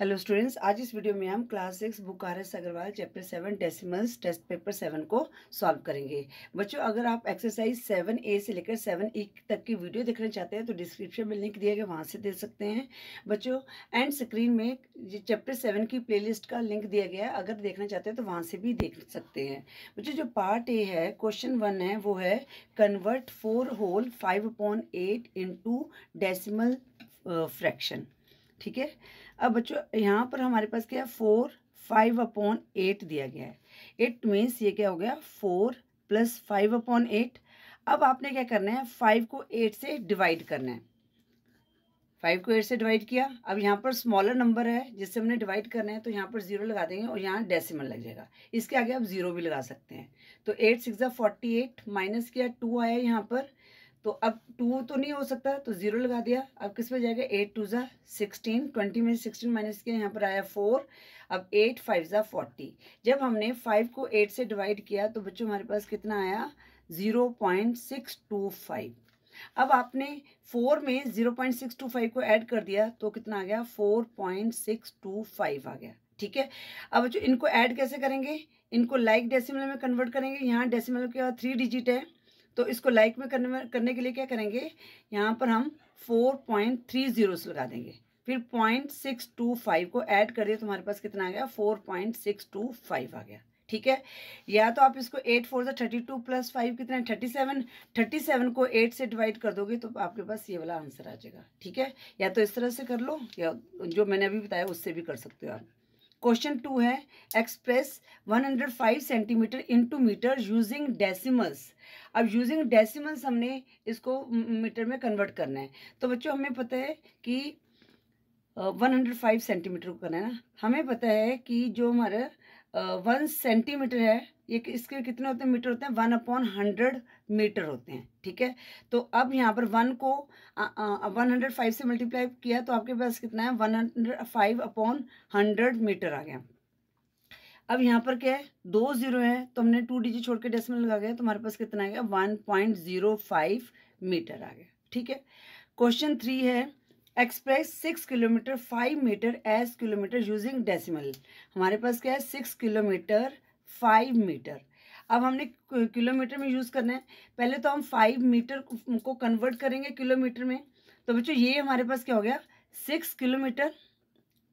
Hello students, आज इस video में हम class 6 book RS Agrawal chapter 7 decimals test paper 7 को सॉल्व करेंगे। बच्चों, अगर आप एक्सरसाइज 7A से लेकर 7E तक की वीडियो देखना चाहते हैं तो डिस्क्रिप्शन में लिंक दिया गया, वहाँ से देख सकते हैं। बच्चों, एंड स्क्रीन में चैप्टर 7 की प्लेलिस्ट का लिंक दिया गया है, अगर देखना चाहते हैं तो वहाँ से भी देख सकते हैं। बच्चों, जो पार्ट ए है, क्वेश्चन 1 है, वो है convert 4 whole 5/8 into decimal fraction. ठीक है। अब बच्चों, यहाँ पर हमारे पास क्या है, 4 5/8 दिया गया है। इट मीन्स ये क्या हो गया, 4 + 5/8। अब आपने क्या करना है, 5 को 8 से डिवाइड करना है। 5 को 8 से डिवाइड किया। अब यहाँ पर स्मॉलर नंबर है जिससे हमने डिवाइड करना है, तो यहाँ पर 0 लगा देंगे और यहाँ डेसिमल लग जाएगा। इसके आगे आप 0 भी लगा सकते हैं। तो 8 6 48 माइनस किया, 2 आया यहाँ पर। तो अब 2 तो नहीं हो सकता, तो 0 लगा दिया। अब किस पे जाएगा, 8 2 16, 20 में 16 माइनस किया, यहाँ पर आया 4। अब 8 5 40। जब हमने 5 को 8 से डिवाइड किया तो बच्चों हमारे पास कितना आया, 0.625। अब आपने 4 में 0.625 को ऐड कर दिया तो कितना आ गया, 4.625 आ गया। ठीक है। अब बच्चों, इनको ऐड कैसे करेंगे, इनको लाइक डेसिमल में कन्वर्ट करेंगे। यहाँ डेसिमल के बाद 3 डिजिट है, तो इसको लाइक में करने के लिए क्या करेंगे, यहाँ पर हम 4.30 लगा देंगे। फिर 0.625 को ऐड कर दिया तो हमारे पास कितना आ गया, 4.625 आ गया। ठीक है। या तो आप इसको 8 4 32 + 5 कितना है, 37 को 8 से डिवाइड कर दोगे तो आपके पास ये वाला आंसर आ जाएगा। ठीक है। या तो इस तरह से कर लो, या जो मैंने अभी बताया उससे भी कर सकते हो आप। क्वेश्चन 2 है, express 105 centimetre into metre using decimals. अब यूजिंग डेसिमल्स हमने इसको मीटर में कन्वर्ट करना है। तो बच्चों, हमें पता है कि 105 सेंटीमीटर को करना है ना। हमें पता है कि जो हमारा 1 सेंटीमीटर है, ये इसके कितने होते हैं, मीटर होते हैं, 1/100 मीटर होते हैं। ठीक है। तो अब यहाँ पर 1 को 105 से मल्टीप्लाई किया तो आपके पास कितना है, 105/100 मीटर आ गया। अब यहाँ पर क्या है, 2 0 है, तो हमने 2 डिजिट छोड़ के डेसिमल लगा गया, तो हमारे पास कितना आ गया, 1.05 मीटर आ गया। ठीक है। क्वेश्चन 3 है, express 6 kilometre 5 metre as kilometre using decimal. हमारे पास क्या है, 6 किलोमीटर 5 मीटर। अब हमने किलोमीटर में यूज़ करना है। पहले तो हम 5 मीटर को कन्वर्ट करेंगे किलोमीटर में। तो बच्चों, ये हमारे पास क्या हो गया, 6 किलोमीटर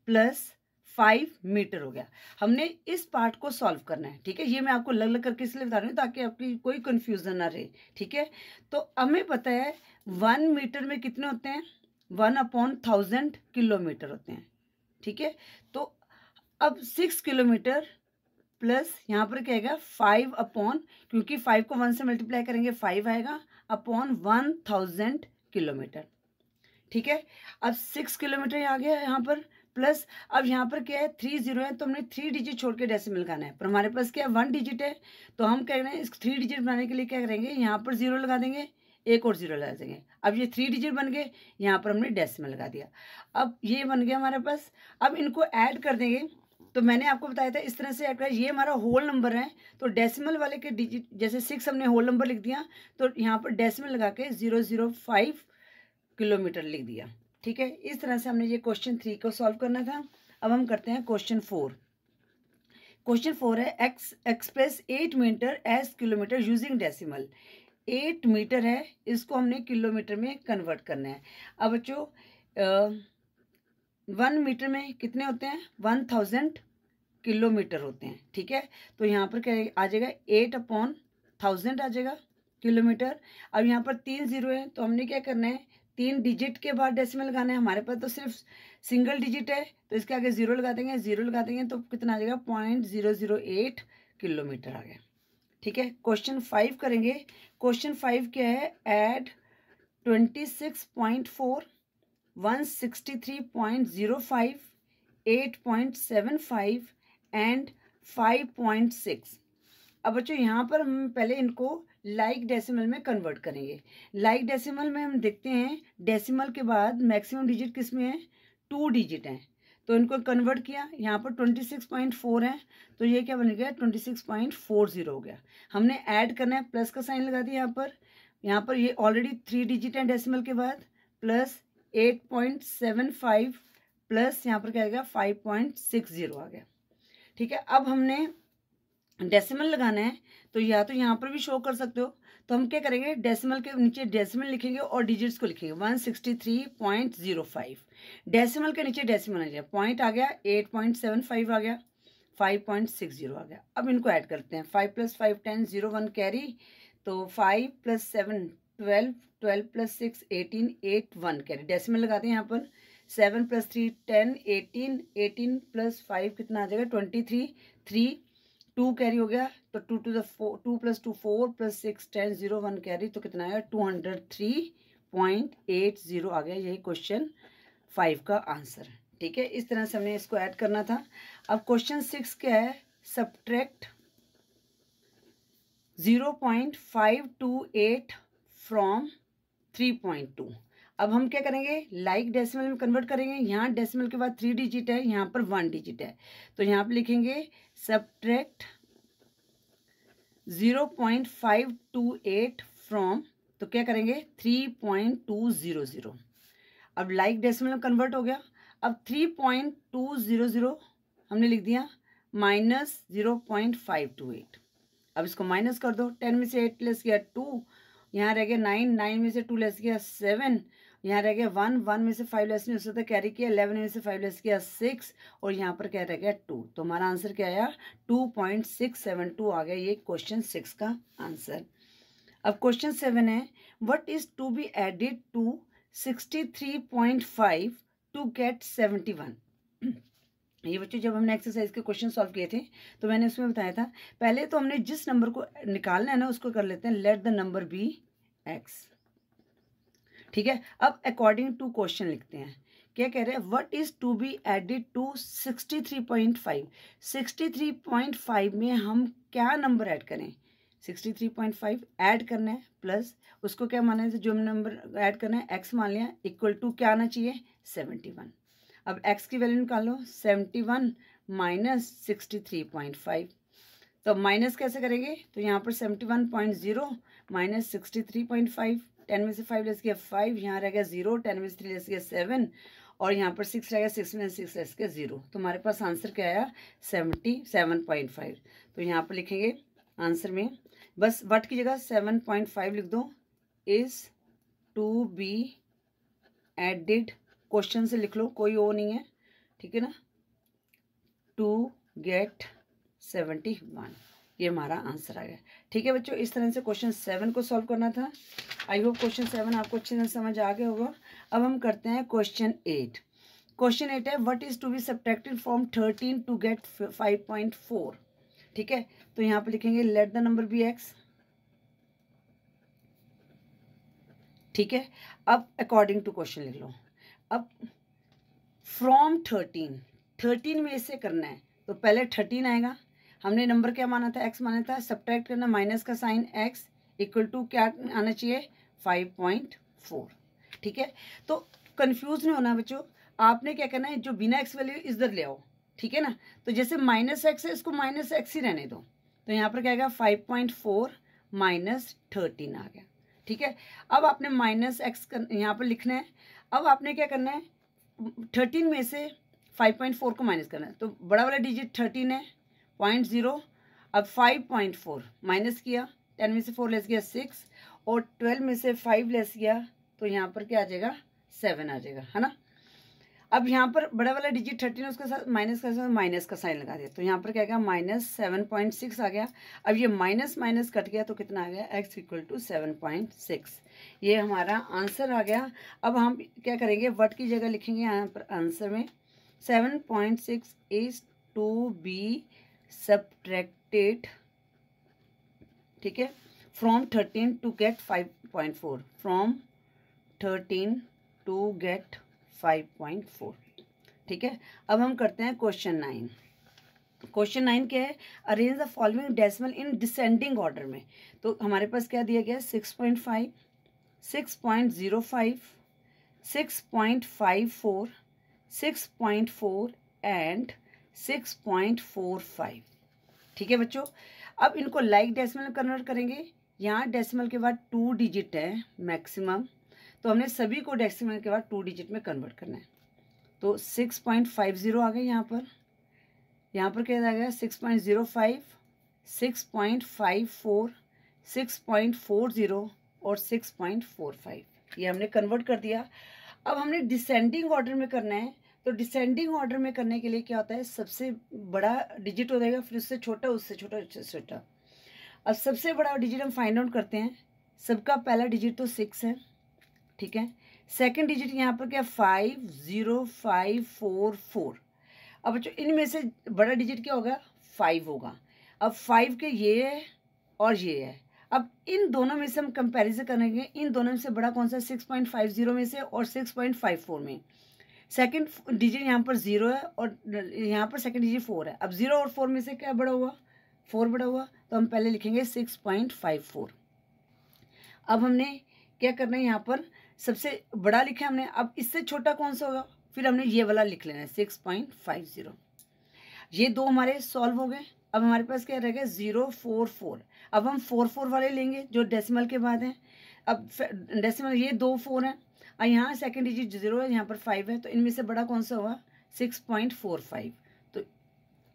+ 5 मीटर हो गया। हमने इस पार्ट को सॉल्व करना है। ठीक है। ये मैं आपको अलग अलग करके इसलिए बता रही हूँ ताकि आपकी कोई कंफ्यूजन ना रहे। ठीक है। तो हमें पता है 1 मीटर में कितने होते हैं, 1/1000 किलोमीटर होते हैं। ठीक है। तो अब 6 किलोमीटर प्लस यहाँ पर क्या आएगा, 5 क्योंकि 5 को 1 से मल्टीप्लाई करेंगे 5 आएगा, अपॉन 1000 किलोमीटर। ठीक है। अब 6 किलोमीटर आ गया यहाँ पर, प्लस अब यहाँ पर क्या है, 3 0 है, तो हमने 3 डिजिट छोड़ के डेसिमल लगाना है। पर हमारे पास क्या है, 1 डिजिट है, तो हम कह रहे हैं इस 3 डिजिट बनाने के लिए क्या करेंगे, यहाँ पर 0 लगा देंगे, एक और 0 लगा देंगे। अब ये 3 डिजिट बन गए, यहाँ पर हमने डेसिमल लगा दिया। अब ये बन गया हमारे पास। अब इनको ऐड कर देंगे। तो मैंने आपको बताया था इस तरह से ऐड कर, ये हमारा होल नंबर है, तो डेसिमल वाले के डिजिट, जैसे 6 हमने होल नंबर लिख दिया, तो यहाँ पर डेसिमल लगा के 005 किलोमीटर लिख दिया। ठीक है। इस तरह से हमने ये क्वेश्चन 3 को सॉल्व करना था। अब हम करते हैं क्वेश्चन 4। क्वेश्चन 4 है, express 8 metre as kilometre using decimal. 8 metre है, इसको हमने किलोमीटर में कन्वर्ट करना है। अब बच्चों, 1 मीटर में कितने होते हैं, 1000 किलोमीटर होते हैं। ठीक है। तो यहाँ पर क्या आ जाएगा, 8/1000 आ जाएगा किलोमीटर। अब यहाँ पर 3 0 है, तो हमने क्या करना है, 3 डिजिट के बाद डेसिमल लगाना है। हमारे पास तो सिर्फ सिंगल डिजिट है, तो इसके आगे 0 लगा देंगे, 0 लगा देंगे तो कितना आ जाएगा, 0.008 किलोमीटर आ गया। ठीक है। क्वेश्चन 5 करेंगे। क्वेश्चन 5 क्या है, ऐड 26.4 163.05 8.75 एंड 5.6। अब बच्चों, यहाँ पर हम पहले इनको लाइक डेसिमल में कन्वर्ट करेंगे। लाइक डेसिमल में हम देखते हैं डेसिमल के बाद मैक्सिमम डिजिट किस में है, 2 डिजिट हैं, तो इनको कन्वर्ट किया। यहाँ पर 26.4 है, तो ये क्या बन गया, 26.40 हो गया। हमने ऐड करना है, प्लस का साइन लगा दिया यहाँ पर। यहाँ पर ये ऑलरेडी 3 डिजिट है डेसिमल के बाद, प्लस 8.75 प्लस यहाँ पर क्या आ गया 5.60 आ गया। ठीक है, अब हमने डेसिमल लगाना है तो या तो यहाँ पर भी शो कर सकते हो, तो हम क्या करेंगे, डेसिमल के नीचे डेसिमल लिखेंगे और डिजिट्स को लिखेंगे 163.05। डेसिमल के नीचे डेसिमल आ गया, पॉइंट आ गया 8.75 आ गया, 5.60 आ गया। अब इनको ऐड करते हैं, 5 + 5 10 0 1 कैरी, तो 5 + 7 12 12 + 6 18 8 1 कैरी। डेसिमल लगाते हैं यहाँ पर, 7 + 3 10 18 18 + 5 कितना आ जाएगा 23 3 2 कैरी हो गया, तो 2 + 2 4 + 6 10 0 1 कैरी, तो कितना आएगा 203.80 आ गया। यही क्वेश्चन 5 का आंसर है। ठीक है, इस तरह से हमने इसको ऐड करना था। अब क्वेश्चन 6 क्या है, सब्ट्रैक्ट 0.528 फ्रॉम 3.2। अब हम क्या करेंगे, लाइक डेसिमल में कन्वर्ट करेंगे। यहाँ डेसिमल के बाद 3 डिजिट है, यहाँ पर 1 डिजिट है, तो यहाँ पर लिखेंगे सब्ट्रैक्ट 0.528 फ्रॉम, तो क्या करेंगे 3.200। अब लाइक डेसिमल में कन्वर्ट हो गया। अब 3.200 हमने लिख दिया माइनस 0.528। अब इसको माइनस कर दो, 10 में से 8 लेस गया 2, यहाँ रह गया 9, 9 में से 2 लेस गया 7, यहाँ रह गया 1, 1 में से 5 लेस नहीं हो सकता, कैरी किया, 11 में से 5 लेस किया 6, और यहाँ पर क्या रह गया 2। तो हमारा आंसर क्या आया 2.672 आ गया। ये क्वेश्चन 6 का आंसर। अब क्वेश्चन 7 है, what is to be added to 63.5 to get 71। ये बच्चों जब हमने एक्सरसाइज के क्वेश्चन सॉल्व किए थे तो मैंने उसमें बताया था, पहले तो हमने जिस नंबर को निकालना है ना उसको कर लेते हैं let the number be X. ठीक है, अब अकॉर्डिंग टू क्वेश्चन लिखते हैं। क्या कह रहे हैं, what is to be added to 63.5। 63.5 में हम क्या नंबर ऐड करें, 63.5 ऐड करना है, प्लस उसको क्या माना है, जो नंबर ऐड करना है एक्स मान लिया, इक्वल टू क्या आना चाहिए 71। अब x की वैल्यू निकालो, 71 माइनस 63.5। तो माइनस कैसे करेंगे, तो यहाँ पर 71.0 माइनस 63.5, 10 में से 5 लेस गया 5, यहाँ रह गया 0, 10 में से 3 लेस गया 7, और यहाँ पर 6 रह गया, 6 में से 6 लेस गया 0। तो हमारे पास आंसर क्या आया 77.5। तो यहाँ पर लिखेंगे आंसर में बस वट की जगह 7.5 लिख दो, is to be added, question से लिख लो, कोई वो नहीं है, ठीक है ना, टू गेट 71। ये हमारा आंसर आ गया। ठीक है बच्चों, इस तरह से क्वेश्चन 7 को सॉल्व करना था। आई होप क्वेश्चन 7 आपको अच्छे से समझ आ गया होगा। अब हम करते हैं क्वेश्चन 8। क्वेश्चन 8 है, what is to be subtracted from 13 to get 5.4। ठीक है, तो यहाँ पे लिखेंगे let the number be X. ठीक है, अब अकॉर्डिंग टू क्वेश्चन लिख लो। अब फ्रॉम 13 में इसे करना है, तो पहले 13 आएगा, हमने नंबर क्या माना था एक्स माना था, सब्ट्रैक्ट करना, माइनस का साइन एक्स इक्वल टू क्या आना चाहिए 5.4। ठीक है, तो कंफ्यूज नहीं होना बच्चों, आपने क्या करना है, जो बिना एक्स वैल्यू इधर ले आओ। ठीक है ना, तो जैसे माइनस एक्स है इसको माइनस एक्स ही रहने दो, तो यहाँ पर क्या आएगा 5.4 माइनस 13 आ गया। ठीक है, अब आपने माइनस एक्स यहाँ पर लिखना है। अब आपने क्या करना है, 13 में से 5.4 को माइनस करना है, तो बड़ा वाला डिजिट 13 है 0.0। अब 5.4 माइनस किया, 10 में से 4 लेस गया 6, और 12 में से 5 लेस गया, तो यहाँ पर क्या आ जाएगा 7 आ जाएगा, है ना। अब यहाँ पर बड़ा वाला डिजिट 13 है, उसके साथ माइनस का साइन लगा दिया, तो यहाँ पर क्या आएगा -7.6 आ गया। अब ये माइनस माइनस कट गया, तो कितना आ गया x इक्वल टू 7.6। ये हमारा आंसर आ गया। अब हम क्या करेंगे, वट की जगह लिखेंगे यहाँ पर आंसर में 7.6 इज टू बी सब्ट्रैक्टेड, ठीक है, from 13 to get 5.4, from 13 to get 5.4। ठीक है, अब हम करते हैं क्वेश्चन 9। क्वेश्चन 9 क्या है, arrange the following decimal in descending order में। तो हमारे पास क्या दिया गया 6.5, 6.05, 6.54, 6.4 एंड 6.45। ठीक है बच्चों, अब इनको लाइक डेसिमल में कन्वर्ट करेंगे। यहाँ डेसिमल के बाद 2 डिजिट है मैक्सिमम, तो हमने सभी को डेसिमल के बाद 2 डिजिट में कन्वर्ट करना है। तो 6.50 आ गए यहाँ पर क्या आ गया 6.05, 6.54, 6.40 और 6.45, ये हमने कन्वर्ट कर दिया। अब हमने डिसेंडिंग ऑर्डर में करना है, तो डिसेंडिंग ऑर्डर में करने के लिए क्या होता है, सबसे बड़ा डिजिट हो जाएगा, फिर उससे छोटा, उससे छोटा, उससे छोटा। अब सबसे बड़ा डिजिट हम फाइंड आउट करते हैं। सबका पहला डिजिट तो 6 है, ठीक है। सेकंड डिजिट यहाँ पर क्या 50544। अब बच्चों इनमें से बड़ा डिजिट क्या होगा 5 होगा। अब 5 के ये है और ये है। अब इन दोनों में से हम कंपैरिजन करेंगे, इन दोनों में से बड़ा कौन सा 6.50 में से और 6.54 में। सेकंड डिजिट यहाँ पर 0 है और यहाँ पर सेकंड डिजिट 4 है। अब 0 और 4 में से क्या बड़ा हुआ 4 बड़ा हुआ, तो हम पहले लिखेंगे 6.54। अब हमने क्या करना है, यहाँ पर सबसे बड़ा लिखा हमने, अब इससे छोटा कौन सा होगा, फिर हमने ये वाला लिख लेना है 6.50। ये दो हमारे सॉल्व हो गए। अब हमारे पास क्या रहेगा 044। अब हम 44 वाले लेंगे जो डेसिमल के बाद हैं। अब डेसिमल ये 2 4 हैं और यहाँ सेकंड डिजिट 0 है, यहाँ पर 5 है, तो इनमें से बड़ा कौन सा होगा 6.45। तो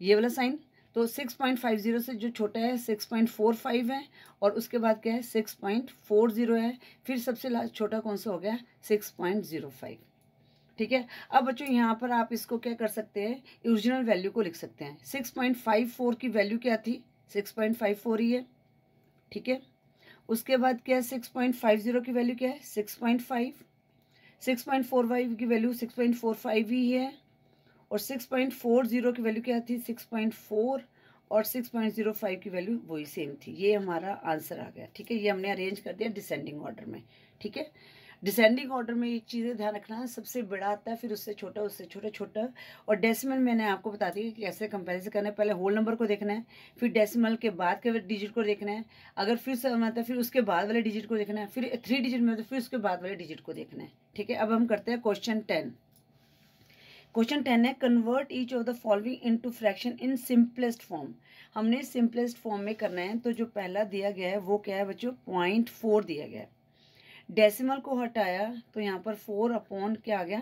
ये वाला साइन, तो 6.50 से जो छोटा है 6.45 है और उसके बाद क्या है 6.40 है, फिर सबसे लास्ट छोटा कौन सा हो गया 6.05, ठीक है। अब बच्चों यहाँ पर आप इसको क्या कर सकते हैं, ओरिजिनल वैल्यू को लिख सकते हैं। 6.54 की वैल्यू क्या थी 6.54 ही है, ठीक है। उसके बाद क्या है 6.50 की वैल्यू क्या है 6.5, 6.45 की वैल्यू 6.45 ही है और 6.40 की वैल्यू क्या थी 6.4 और 6.05 की वैल्यू वही सेम थी। ये हमारा आंसर आ गया, ठीक है। ये हमने अरेंज कर दिया डिसेंडिंग ऑर्डर में, ठीक है। डिसेंडिंग ऑर्डर में एक चीज़ें ध्यान रखना है, सबसे बड़ा आता है, फिर उससे छोटा, उससे छोटा, छोटा। और डेसिमल मैंने आपको बता दी कि कैसे कंपैरिजन करना है। पहले होल नंबर को देखना है, फिर डेसिमल के बाद के डिजिट को देखना है, अगर फिर से आता है फिर उसके बाद वाले डिजिट को देखना है, फिर 3 डिजिट में तो फिर उसके बाद वाले डिजिट को देखना है, ठीक है। अब हम करते हैं क्वेश्चन 10। क्वेश्चन 10 है convert each of the following into fraction in simplest form. हमने सिंपलेस्ट फॉर्म में करना है, तो जो पहला दिया गया है वो क्या है बच्चों 0.4 दिया गया है। डेसिमल को हटाया तो यहाँ पर 4 अपॉन क्या आ गया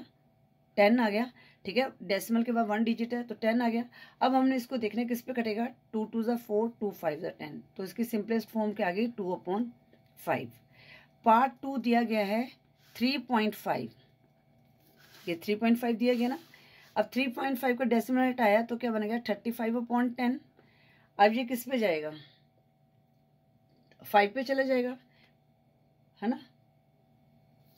10 आ गया, ठीक है। डेसिमल के बाद 1 डिजिट है तो 10 आ गया। अब हमने इसको देखना है किस पे कटेगा 2 2 ज़ा 4, 2 5 ज़ा 10, तो इसकी सिंपलेस्ट फॉर्म क्या आ गई 2/5। पार्ट 2 दिया गया है 3.5, ये 3.5 दिया गया ना। अब 3.5 का डेसिमल हटाया तो क्या बनेगा 35/10। अब ये किस पे जाएगा 5 पे चला जाएगा, है ना,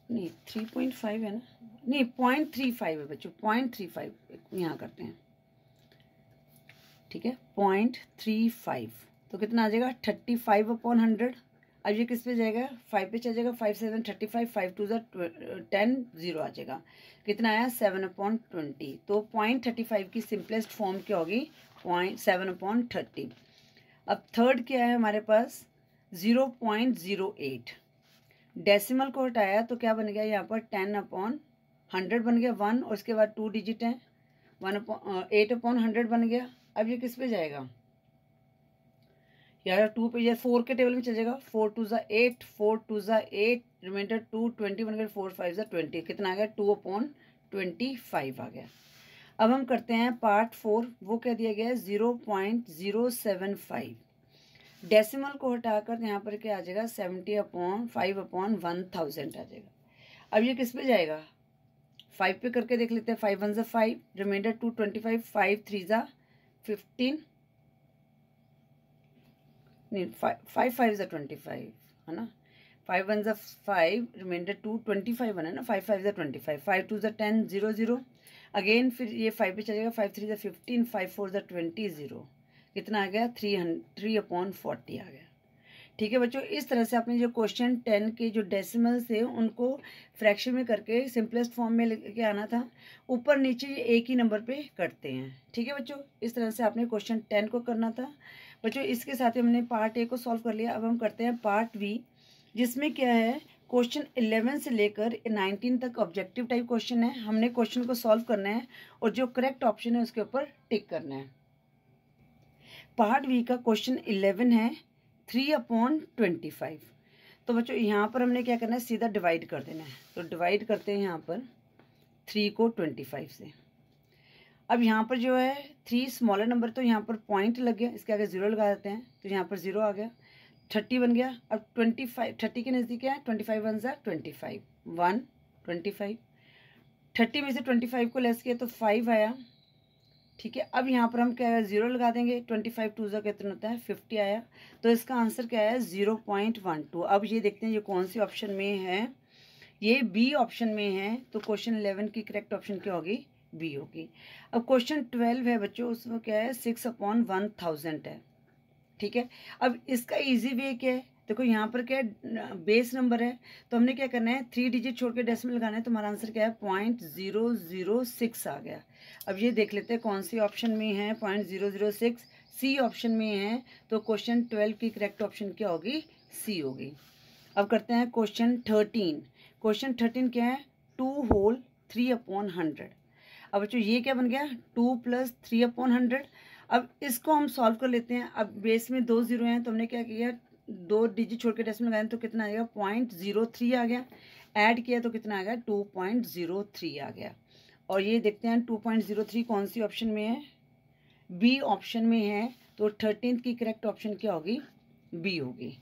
नहीं 3.5 है ना, नहीं 0.35 है बच्चों, 0.35 यहाँ करते हैं, ठीक है 0.35, तो कितना आ जाएगा 35/100। अब ये किस पे जाएगा 5 पे चल जाएगा, 5 7 35, 5 2 ज़ा 10, 0 आ जाएगा, कितना आया 7/20। तो 0.35 की सिंपलेस्ट फॉर्म क्या होगी 7/30। अब थर्ड क्या है हमारे पास 0.08। डेसिमल को हटाया तो क्या बन गया यहाँ पर 10/100 बन गया 1, और उसके बाद 2 डिजिट है 8/100 बन गया। अब ये किस पे जाएगा यार 2 पे, यार 4 के टेबल में चल जाएगा, 4 2 ज़ा 8, 4 2 ज़ा 8, रिमाइंडर 2, 20 बन गया, 4 5 ज़ा 20, कितना आ गया 2/25 आ गया। अब हम करते हैं पार्ट 4, वो क्या दिया गया है 0.075। डेसिमल को हटाकर यहाँ पर क्या आ जाएगा 70/5/1000 आ जाएगा। अब ये किस पे जाएगा 5 पे करके देख लेते हैं, 5 1 ज़ा 5, रिमाइंडर 2 25, 5 3 ज़ा 15, नहीं 5 5 ज़ा 25 है ना, 5 1 ज़ा 5, रिमाइंडर 2 25 बना ना, 5 5 ज़ा 25, 5 2 ज़ा 10, 0 0 अगेन, फिर ये 5 पे चलेगा, 5 3 ज़ा 15, 5 4 ज़ा 20, 0, कितना आ गया 3/40 आ गया, ठीक है बच्चों। इस तरह से आपने जो क्वेश्चन 10 के जो डेसिमल्स थे उनको फ्रैक्शन में करके सिंपलेस्ट फॉर्म में लेके आना था, ऊपर नीचे एक ही नंबर पे करते हैं, ठीक है बच्चों। इस तरह से आपने क्वेश्चन 10 को करना था बच्चों। इसके साथ ही हमने पार्ट ए को सॉल्व कर लिया। अब हम करते हैं पार्ट बी, जिसमें क्या है क्वेश्चन 11 से लेकर 19 तक ऑब्जेक्टिव टाइप क्वेश्चन है। हमने क्वेश्चन को सॉल्व करना है और जो करेक्ट ऑप्शन है उसके ऊपर टिक करना है। पार्ट बी का क्वेश्चन 11 है 3/25। तो बच्चों यहाँ पर हमने क्या करना है सीधा डिवाइड कर देना है, तो डिवाइड करते हैं यहाँ पर 3 को 25 से। अब यहाँ पर जो है 3 स्मॉलर नंबर, तो यहाँ पर पॉइंट लग गया, इसके आगे 0 लगा देते हैं, तो यहाँ पर 0 आ गया। 30 बन गया। अब 25, 30 के नज़दीक क्या है, 25 1 ज़ा 25, 1 25। 30 में से 25 को लेस किया तो 5 आया, ठीक है। अब यहाँ पर हम क्या है 0 लगा देंगे, 25 2 ज़ा कितना होता है 50 आया। तो इसका आंसर क्या है 0.12। अब ये देखते हैं ये कौन सी ऑप्शन में है, ये बी ऑप्शन में है। तो क्वेश्चन 11 की करेक्ट ऑप्शन क्या होगी, बी होगी। अब क्वेश्चन 12 है बच्चों, उसमें क्या है 6/1000 है, ठीक है। अब इसका इजी वे क्या है, देखो यहाँ पर क्या है बेस नंबर है, तो हमने क्या करना है 3 डिजिट छोड़ के डेसिमल लगाना है। तो हमारा आंसर क्या है 0.006 आ गया। अब ये देख लेते हैं कौन सी ऑप्शन में है, 0.006 सी ऑप्शन में है। तो क्वेश्चन 12 की करेक्ट ऑप्शन क्या होगी, सी होगी। अब करते हैं क्वेश्चन 13। क्वेश्चन 13 क्या है 2 होल 3/100। अब बच्चों ये क्या बन गया 2 + 3/100। अब इसको हम सॉल्व कर लेते हैं। अब बेस में 2 0 हैं, तो हमने क्या किया 2 डिजिट छोड़ के डेसिमल लगाए तो कितना आएगा 0.03 आ गया। ऐड किया तो कितना आ गया 2.03 आ गया। और ये देखते हैं 2.03 कौन सी ऑप्शन में है, बी ऑप्शन में है। तो 13 की करेक्ट ऑप्शन क्या होगी, बी होगी।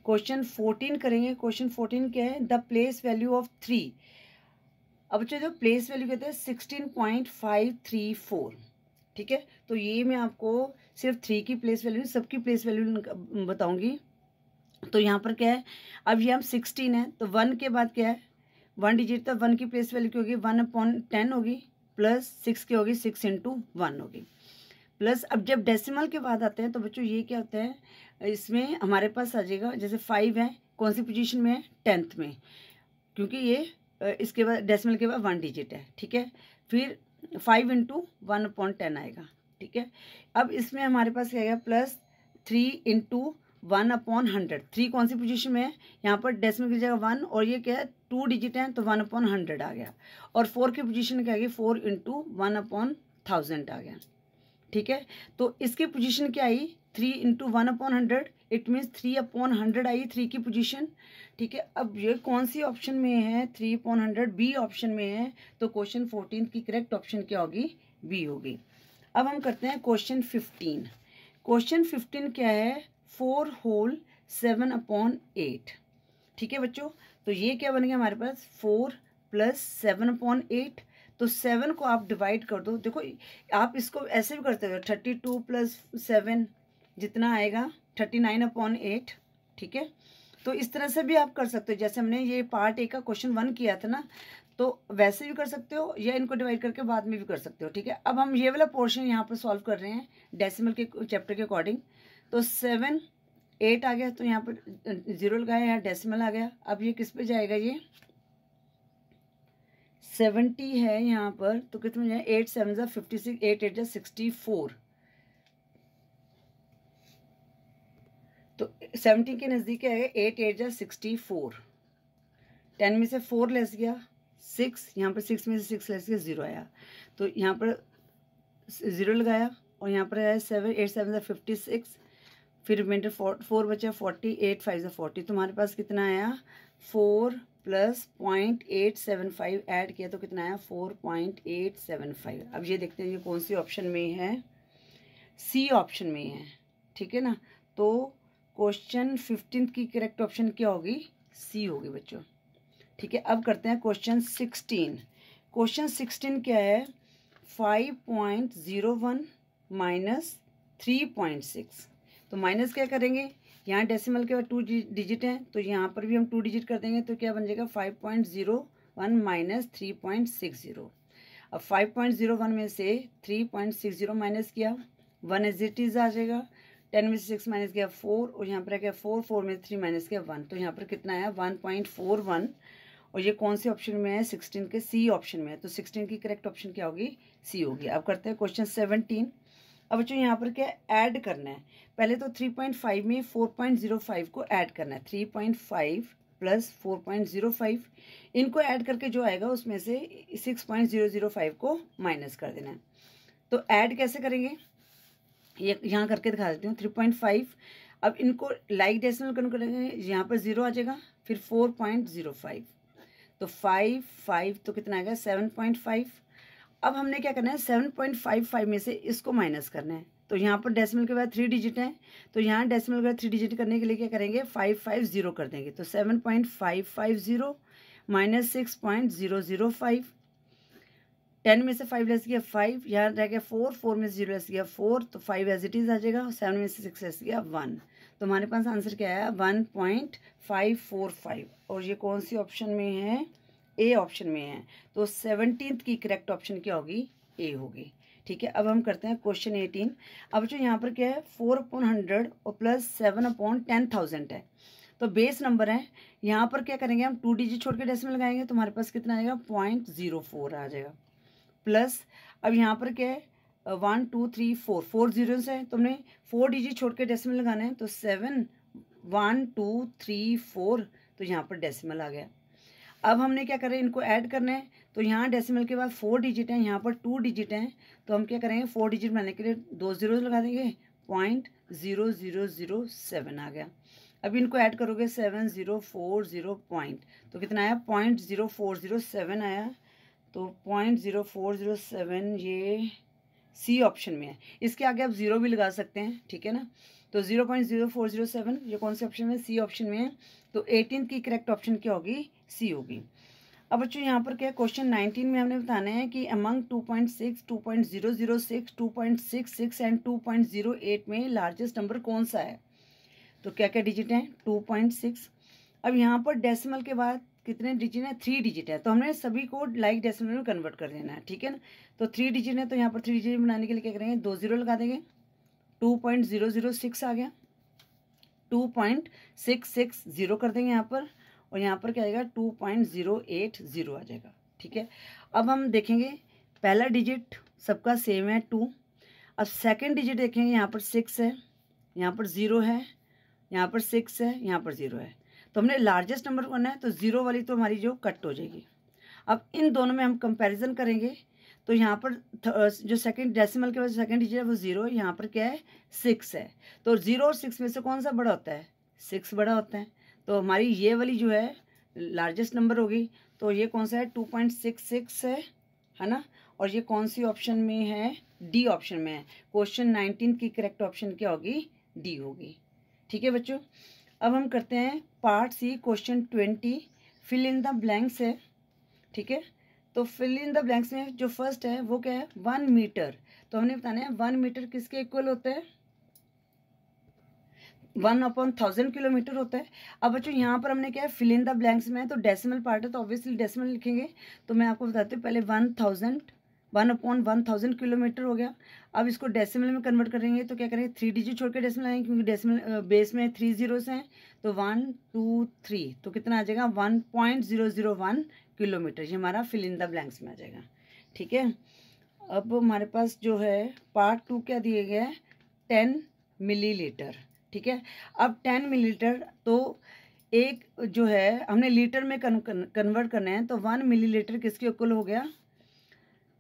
क्वेश्चन 14 करेंगे। क्वेश्चन 14 क्या है द प्लेस वैल्यू ऑफ 3। अब बच्चों जो प्लेस वैल्यू कहते हैं 16.534, ठीक है। तो ये मैं आपको सिर्फ 3 की प्लेस वैल्यू, सबकी प्लेस वैल्यू बताऊंगी। तो यहाँ पर क्या है, अब ये हम 16 है, तो 1 के बाद क्या है 1 डिजिट, तो 1 की प्लेस वैल्यू क्या होगी 1/10 होगी, प्लस 6 की होगी 6 × 1 होगी, प्लस अब जब डेसिमल के बाद आते हैं तो बच्चों ये क्या होता है, इसमें हमारे पास आ जाएगा जैसे 5 है, कौन सी पोजीशन में है 10th में, क्योंकि ये इसके बाद डेसिमल के बाद 1 डिजिट है, ठीक है। फिर 5 × 1/10 आएगा, ठीक है। अब इसमें हमारे पास क्या आएगा प्लस 3 × 1/100। 3 कौन सी पोजीशन में है, यहाँ पर डेसिमल की जगह 1, और ये क्या है 2 डिजिट है तो 1/100 आ गया। और 4 की पोजीशन क्या आ गई 4 × 1/1000 आ गया, ठीक है। तो इसकी पोजीशन क्या आई 3 × 1/100, इट मीन्स 3/100 आई 3 की पोजीशन, ठीक है। अब ये कौन सी ऑप्शन में है 3/100, बी ऑप्शन में है। तो क्वेश्चन 14 की करेक्ट ऑप्शन क्या होगी, बी होगी। अब हम करते हैं क्वेश्चन 15। क्वेश्चन 15 क्या है 4 होल 7/8, ठीक है बच्चों। तो ये क्या बन गया हमारे पास 4 + 7/8। तो 7 को आप डिवाइड कर दो, देखो आप इसको ऐसे भी करते हो 32 + 7 जितना आएगा 39/8, ठीक है। तो इस तरह से भी आप कर सकते हो, जैसे हमने ये पार्ट ए का क्वेश्चन 1 किया था ना, तो वैसे भी कर सकते हो या इनको डिवाइड करके बाद में भी कर सकते हो, ठीक है। अब हम ये वाला पोर्शन यहाँ पर सॉल्व कर रहे हैं डेसिमल के चैप्टर के अकॉर्डिंग। तो 7 8 आ गया, तो यहाँ पर 0 लगाया, यहाँ डेसिमल आ गया। अब ये किस पे जाएगा, ये 70 है यहाँ पर, तो कितने जाए 8 7 ज़ा 56, 8 8 ज़ा 64। तो 70 के नज़दीक आएगा 8 8 ज़ा 64। 10 में से 4 लेस गया 6, यहाँ पर 6 में से 6 लेस गया 0 आया। तो यहाँ पर 0 लगाया, और यहाँ पर आया 7 8 7 ज़ा 56, फिर रिमाइंडर 4 बचा 40, 8 5 ज़ा 40। तुम्हारे पास कितना आया 4 + 0.875 ऐड किया तो कितना आया 4.875। अब ये देखते हैं ये कौन सी ऑप्शन में है, सी ऑप्शन में है, ठीक है ना। तो क्वेश्चन 15 की करेक्ट ऑप्शन क्या होगी, सी होगी बच्चों, ठीक है। अब करते हैं क्वेश्चन 16। क्वेश्चन 16 क्या है 5.01 - 3.6। तो माइनस क्या करेंगे, यहाँ डेसिमल के बाद 2 डिजिट हैं, तो यहाँ पर भी हम 2 डिजिट कर देंगे, तो क्या बन जाएगा 5.01 - 3.60। अब 5.01 में से 3.60 माइनस किया 1 एज इट इज आ जाएगा। 10 में से 6 माइनस किया 4, और यहाँ पर आ गया 4 4 में 3 माइनस किया 1, तो यहाँ पर कितना आया 1.41। और ये कौन सी ऑप्शन में है 16 के सी ऑप्शन में है। तो 16 की करेक्ट ऑप्शन क्या होगी, सी होगी। अब करते हैं क्वेश्चन 17। अब बच्चों यहाँ पर क्या ऐड करना है, पहले तो 3.5 में 4.05 को ऐड करना है। 3.5 + 4.05 इनको ऐड करके जो आएगा उसमें से 6.005 को माइनस कर देना है। तो ऐड कैसे करेंगे, ये यहाँ करके दिखा देती हूँ। 3.5, अब इनको लाइक डेसिमल करेंगे, यहाँ पर 0 आ जाएगा, फिर 4.05, तो 5 5 तो कितना आएगा 7.5। अब हमने क्या करना है 7.55 में से इसको माइनस करना है। तो यहाँ पर डेसिमल के बाद 3 डिजिट है, तो यहाँ डेसिमल के बाद 3 डिजिट करने के लिए क्या करेंगे 550 कर देंगे। तो 7.550 माइनस 6.005, 10 में से 5 लेस किया 5, यहाँ रह गया 4, 4 में से 0 लेस किया 4, तो 5 एज इट इज आ जाएगा। 7 में से 6 लेस किया 1, तो हमारे पास आंसर क्या आया 1.545। और ये कौन सी ऑप्शन में है, ए ऑप्शन में है। तो 17th की करेक्ट ऑप्शन क्या होगी, ए होगी। ठीक है, अब हम करते हैं क्वेश्चन 18। अब जो यहाँ पर क्या है 4/100 और प्लस 7/10,000 है, तो बेस नंबर है। यहाँ पर क्या करेंगे हम 2 डिजिट छोड़ के डेसिमल लगाएंगे, तो हमारे पास कितना आएगा 0.04 आ जाएगा। प्लस अब यहाँ पर क्या है 1 2 3 4 4 जीरोस है, तो हमने 4 डिजिट छोड़ के डेसिमल लगाना है। तो 7 1 2 3 4, तो यहाँ पर डेसिमल आ गया। अब हमने क्या करें इनको ऐड करना है, तो यहाँ डेसिमल के बाद 4 डिजिट हैं, यहाँ पर 2 डिजिट हैं, तो हम क्या करेंगे 4 डिजिट बनाने के लिए 2 जीरो लगा देंगे, 0.0007 आ गया। अब इनको ऐड करोगे 7040 पॉइंट, तो कितना आया 0.0407 आया। तो 0.0407 ये सी ऑप्शन में है। इसके आगे आप जीरो भी लगा सकते हैं, ठीक है ना। तो 0.0407 ये कौन से ऑप्शन में, सी ऑप्शन में है। तो 18 की करेक्ट ऑप्शन क्या होगी, सी होगी। अब बच्चों यहाँ पर क्या है क्वेश्चन 19 में हमने बताना है कि अमंग 2.6 2.006 2.66 एंड 2.08 में लार्जेस्ट नंबर कौन सा है। तो क्या क्या डिजिट हैं 2.6। अब यहाँ पर डेसिमल के बाद कितने डिजिट हैं 3 डिजिट है, तो हमने सभी को लाइक डेसिमल में कन्वर्ट कर देना है, ठीक है ना। तो 3 डिजिट है, तो यहाँ पर 3 डिजिट बनाने के लिए क्या करेंगे 2 जीरो लगा देंगे, 2.006 आ गया, 2.660 कर देंगे यहाँ पर, और यहाँ पर क्या आएगा 2.080 आ जाएगा। ठीक है, अब हम देखेंगे पहला डिजिट सबका सेम है 2। अब सेकंड डिजिट देखेंगे, यहाँ पर 6 है, यहाँ पर 0 है, यहाँ पर 6 है, यहाँ पर 0 है, तो हमने लार्जेस्ट नंबर करना है, तो 0 वाली तो हमारी जो कट हो जाएगी। अब इन दोनों में हम कंपैरिजन करेंगे, तो यहाँ पर जो सेकंड डेसिमल के बाद सेकंड डिजिट है वो 0, यहाँ पर क्या है 6 है, तो 0 और 6 में से कौन सा बड़ा होता है 6 बड़ा होता है, तो हमारी ये वाली जो है लार्जेस्ट नंबर होगी। तो ये कौन सा है 2.66 है ना, और ये कौन सी ऑप्शन में है, डी ऑप्शन में है। क्वेश्चन 19 की करेक्ट ऑप्शन क्या होगी, डी होगी। ठीक है बच्चों, अब हम करते हैं part C question 20, fill in the blanks है। ठीक है, तो फिल इन द ब्लैंक्स में जो फर्स्ट है वो क्या है 1 मीटर, तो हमने बताना है 1 मीटर किसके इक्वल होता है 1/1000 किलोमीटर होता है। अब बच्चों यहाँ पर हमने क्या है फिल इन द ब्लैंक्स में है, तो डेसिमल पार्ट है, तो ऑब्वियसली डेसिमल लिखेंगे। तो मैं आपको बताती हूँ पहले 1/1000 किलोमीटर हो गया। अब इसको डेसिमल में कन्वर्ट करेंगे, तो क्या करेंगे 3 डिजिट छोड़ के डेसिमल आएंगे, क्योंकि डेसिमल बेस में 3 जीरोस हैं, तो 1 2 3, तो कितना आ जाएगा 1.001 किलोमीटर, ये हमारा फिल इन द ब्लैंक्स में आ जाएगा। ठीक है, अब हमारे पास जो है पार्ट 2 क्या दिए गए हैं 10 मिलीलीटर। ठीक है, अब 10 मिलीलीटर, तो एक जो है हमने लीटर में कन्वर्ट करना है, तो 1 मिलीलीटर किसके इक्वल हो गया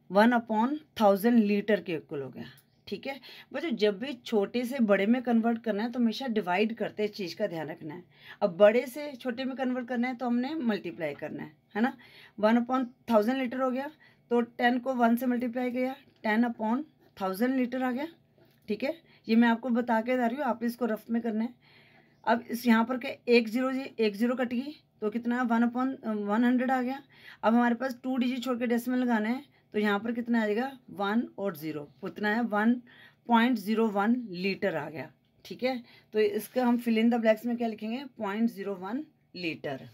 1/1000 लीटर के इक्वल हो गया। ठीक है बच्चों, जब भी छोटे से बड़े में कन्वर्ट करना है तो हमेशा डिवाइड करते हैं, चीज़ का ध्यान रखना है। अब बड़े से छोटे में कन्वर्ट करना है तो हमने मल्टीप्लाई करना है ना। 1/1000 लीटर हो गया, तो 10 को 1 से मल्टीप्लाई किया, 10/1000 लीटर आ गया। ठीक है, ये मैं आपको बता के जा रही हूँ, आप इसको रफ में करना है। अब इस यहाँ पर क्या एक जीरो कट गई, तो कितना 1/100 आ गया। अब हमारे पास 2 डिजिट छोड़ के डेसिमल लगाना है, तो यहाँ पर कितना आ जाएगा 1 और 0, कितना है 1.01 लीटर आ गया। ठीक है, तो इसका हम फिल इन द ब्लैंक्स में क्या लिखेंगे 0.01 लीटर।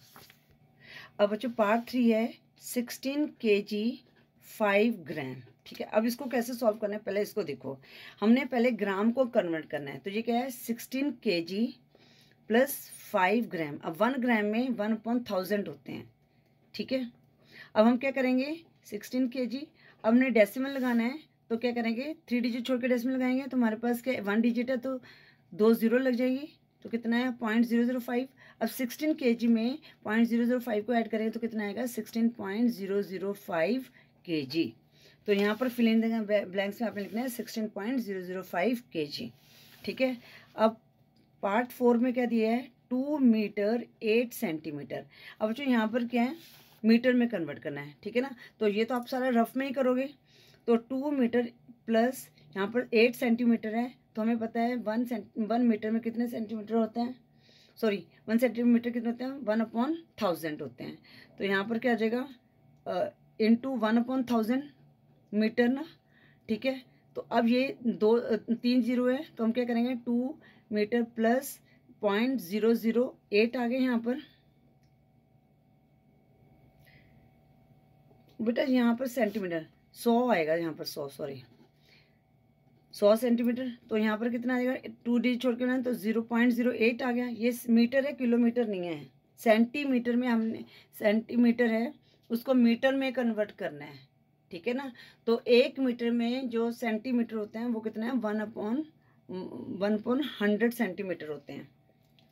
अब बच्चों पार्ट 3 है 16 kg 5 ग्राम। ठीक है, अब इसको कैसे सॉल्व करना है पहले इसको देखो, हमने पहले ग्राम को कन्वर्ट करना है, तो ये क्या है 16 kg प्लस 5 ग्राम। अब 1 ग्राम में 1/1000 होते हैं। ठीक है, अब हम क्या करेंगे 16 kg, अब हमने डेसिमल लगाना है, तो क्या करेंगे 3 डिजिट छोड़ के डेसिमल लगाएंगे, तो हमारे पास क्या 1 डिजिट है, तो 2 जीरो लग जाएगी, तो कितना है 0.005। अब 16 kg में 0.005 को ऐड करेंगे, तो कितना आएगा 16.005 kg। तो यहाँ पर फिल इन द ब्लैंक्स में आपने लिखना है 16.005 kg। ठीक है, अब पार्ट 4 में क्या दिया है 2 मीटर 8 सेंटीमीटर। अब बच्चों यहाँ पर क्या है मीटर में कन्वर्ट करना है, ठीक है ना। तो ये तो आप सारा रफ में ही करोगे। तो 2 मीटर प्लस यहाँ पर 8 सेंटीमीटर है, तो हमें पता है 1 मीटर में कितने सेंटीमीटर होते हैं, सॉरी 1 सेंटीमीटर कितने होते हैं, 1/1000 होते हैं। तो यहाँ पर क्या आ जाएगा, इंटू 1/1000 मीटर ना, ठीक है। तो अब ये 3 जीरो है, तो हम क्या करेंगे 2 मीटर प्लस 0.008 आ गए यहाँ पर बेटा, यहाँ पर सेंटीमीटर 100 आएगा, यहाँ पर 100 सेंटीमीटर। तो यहाँ पर कितना आएगा, 2 डिजिट छोड़ के ना, तो 0.08 आ गया। ये मीटर है, किलोमीटर नहीं है, सेंटीमीटर में हमने, सेंटीमीटर है उसको मीटर में कन्वर्ट करना है, ठीक है ना। तो 1 मीटर में जो सेंटीमीटर होते हैं वो कितना है, 1/100 सेंटीमीटर होते हैं,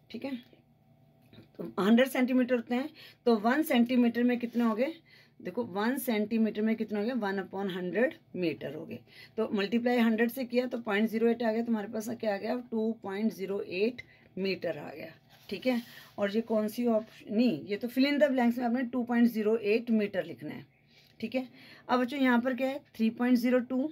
ठीक है। तो 100 सेंटीमीटर होते हैं, तो 1 सेंटीमीटर में कितने हो गए, देखो 1 सेंटीमीटर में कितना हो गया, 1/100 मीटर हो गए। तो मल्टीप्लाई 100 से किया तो 0.08 आ गया, तुम्हारे पास क्या आ गया, 2.08 मीटर आ गया, ठीक है। और ये कौन सी ऑप्शन, नहीं ये तो फिल इन द ब्लैंक्स में आपने 2.08 मीटर लिखना है, ठीक है। अब बच्चों यहाँ पर क्या है, 3.02,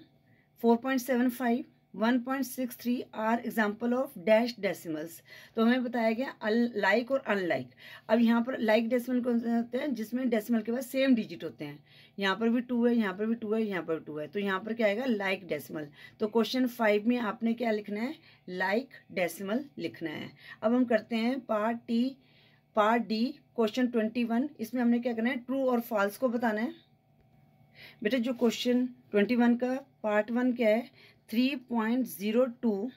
4.75, 1.63 are example of dash decimals. तो हमें बताया गया लाइक और अनलाइक। अब यहाँ पर लाइक डेसिमल कौन से होते हैं, जिसमें डेसिमल के बाद सेम डिजिट होते हैं। यहाँ पर भी 2 है, यहाँ पर भी 2 है, यहाँ पर भी 2 है, तो यहाँ पर क्या आएगा, लाइक डेसिमल। तो क्वेश्चन 5 में आपने क्या लिखना है, लाइक डेसिमल लिखना है। अब हम करते हैं पार्ट डी क्वेश्चन 21। इसमें हमने क्या करना है, ट्रू और फॉल्स को बताना है। बेटा जो क्वेश्चन 21 का पार्ट 1 क्या है, 3.02,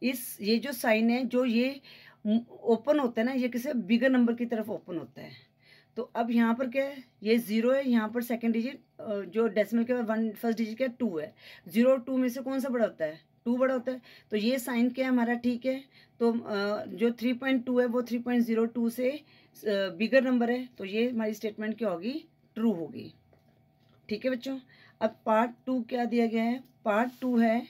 ये जो साइन है, जो ये ओपन होता है ना, ये किसी बिगर नंबर की तरफ ओपन होता है। तो अब यहाँ पर क्या है, ये 0 है, यहाँ पर सेकंड डिजिट जो डेसिमल के बाद फर्स्ट डिजिट क्या है, 2 है। 0 और 2 में से कौन सा बड़ा होता है, 2 बड़ा होता है। तो ये साइन क्या है हमारा, ठीक है। तो जो 3.2 है वो 3.02 से बिगर नंबर है, तो ये हमारी स्टेटमेंट क्या होगी, ट्रू होगी, ठीक है बच्चों। अब पार्ट 2 क्या दिया गया है, पार्ट 2 है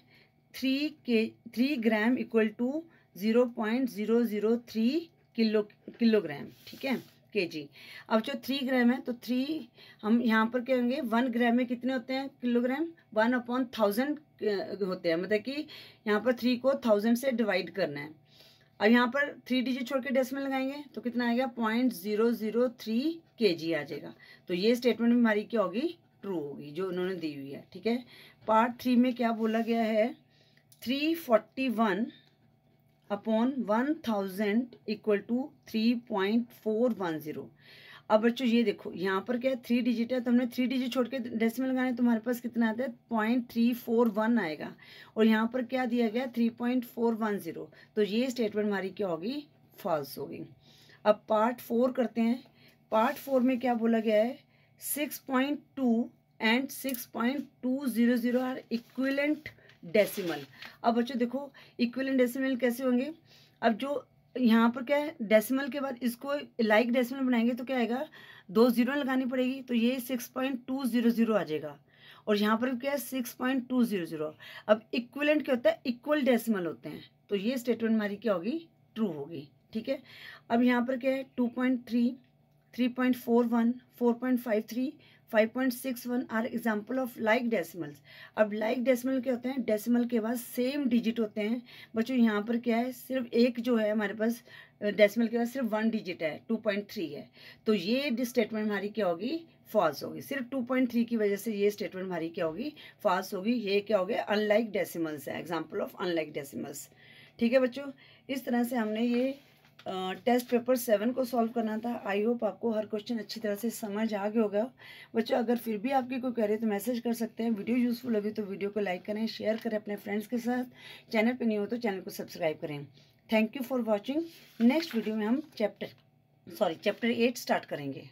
3 ग्राम इक्वल टू 0.003 किलोग्राम, ठीक है, केजी। अब जो 3 ग्राम है, तो 3 हम यहाँ पर क्या होंगे, 1 ग्राम में कितने होते हैं किलोग्राम, 1/1000 होते हैं, मतलब कि यहाँ पर 3 को 1000 से डिवाइड करना है। अब यहाँ पर 3 डिजिट छोड़ के डेसिमल लगाएंगे तो कितना आएगा, 0.003 केजी आ जाएगा। तो ये स्टेटमेंट में हमारी क्या होगी, ट्रू होगी, जो उन्होंने दी हुई है, ठीक है। पार्ट 3 में क्या बोला गया है, 341/1000 इक्वल टू 3.410। अब बच्चों ये देखो, यहाँ पर क्या है, 3 डिजिट है, तो हमने 3 डिजिट छोड़ के डेसिमल लगाने, तो हमारे पास कितना आता है, 0.341 आएगा। और यहाँ पर क्या दिया गया, 3.410। तो ये स्टेटमेंट हमारी क्या होगी, फॉल्स होगी। अब पार्ट 4 करते हैं। पार्ट 4 में क्या बोला गया है, 6.2 एंड 6.200 आर इक्विवेलेंट डेसिमल। अब बच्चों देखो, इक्विवेलेंट डेसिमल कैसे होंगे, अब जो यहाँ पर क्या है, डेसिमल के बाद इसको लाइक डेसिमल बनाएंगे तो क्या आएगा, 2 जीरो लगानी पड़ेगी, तो ये 6.200 आ जाएगा। और यहाँ पर क्या है, 6.200। अब इक्विवेलेंट क्या होता है, इक्वल डेसिमल होते हैं, तो ये स्टेटमेंट हमारी क्या होगी, ट्रू होगी, ठीक है। अब यहाँ पर क्या है, 2.3, 3.41, 4.53, 5.61 are example of like decimals. अब लाइक डेसिमल क्या होते हैं, डेसिमल के बाद सेम डिजिट होते हैं। बच्चों यहाँ पर क्या है, सिर्फ एक जो है हमारे पास डेसिमल के बाद सिर्फ 1 डिजिट है, 2.3 है, तो ये स्टेटमेंट हमारी क्या होगी, फॉल्स होगी। सिर्फ 2.3 की वजह से ये स्टेटमेंट हमारी क्या होगी, फॉल्स होगी। ये क्या हो गया, अनलाइक डेसिमल्स है, एग्जाम्पल ऑफ अनलाइक डेसिमल्स, ठीक है बच्चों। इस तरह से हमने ये टेस्ट पेपर 7 को सॉल्व करना था। आई होप आपको हर क्वेश्चन अच्छी तरह से समझ आ गया होगा बच्चों। अगर फिर भी आपकी कोई क्वेरी तो मैसेज कर सकते हैं। वीडियो यूजफुल लगी तो वीडियो को लाइक करें, शेयर करें अपने फ्रेंड्स के साथ। चैनल पे नहीं हो तो चैनल को सब्सक्राइब करें। Thank you for watching. Next video में हम चैप्टर 8 स्टार्ट करेंगे।